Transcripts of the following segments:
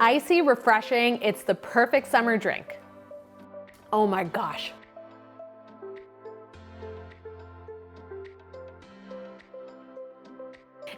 Icy, refreshing, it's the perfect summer drink. Oh my gosh.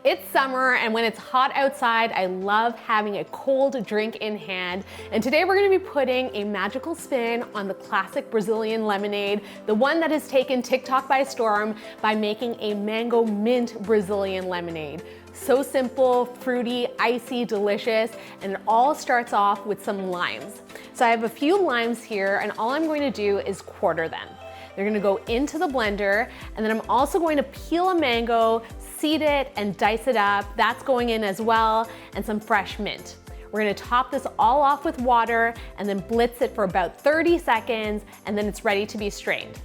It's summer, and when it's hot outside, I love having a cold drink in hand. And today we're gonna be putting a magical spin on the classic Brazilian lemonade, the one that has taken TikTok by storm by making a mango mint Brazilian lemonade. So simple, fruity, icy, delicious, and it all starts off with some limes. So I have a few limes here, and all I'm going to do is quarter them. They're gonna go into the blender, and then I'm also going to peel a mango, seed it, and dice it up. That's going in as well, and some fresh mint. We're gonna top this all off with water and then blitz it for about 30 seconds, and then it's ready to be strained.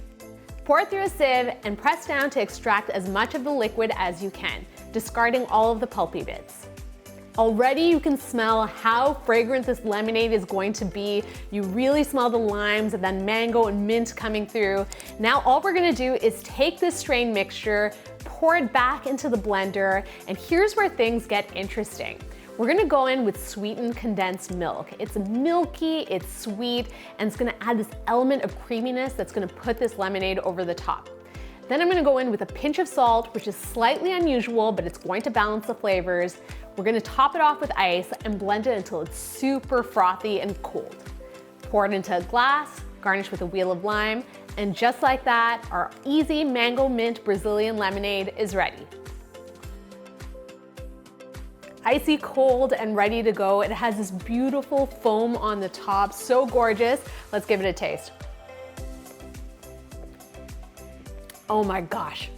Pour it through a sieve and press down to extract as much of the liquid as you can, discarding all of the pulpy bits. Already you can smell how fragrant this lemonade is going to be. You really smell the limes and then mango and mint coming through. Now all we're gonna do is take this strained mixture, pour it back into the blender, and here's where things get interesting. We're gonna go in with sweetened condensed milk. It's milky, it's sweet, and it's gonna add this element of creaminess that's gonna put this lemonade over the top. Then I'm gonna go in with a pinch of salt, which is slightly unusual, but it's going to balance the flavors. We're gonna top it off with ice and blend it until it's super frothy and cold. Pour it into a glass, garnish with a wheel of lime, and just like that, our easy mango mint Brazilian lemonade is ready. Icy cold and ready to go. It has this beautiful foam on the top, so gorgeous. Let's give it a taste. Oh my gosh.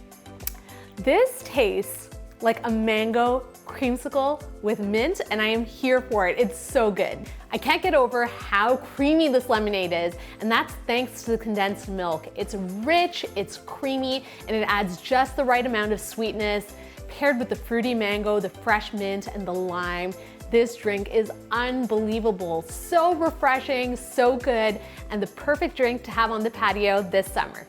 This tastes like a mango creamsicle with mint, and I am here for it. It's so good. I can't get over how creamy this lemonade is, and that's thanks to the condensed milk. It's rich, it's creamy, and it adds just the right amount of sweetness. Paired with the fruity mango, the fresh mint, and the lime, this drink is unbelievable. So refreshing, so good, and the perfect drink to have on the patio this summer.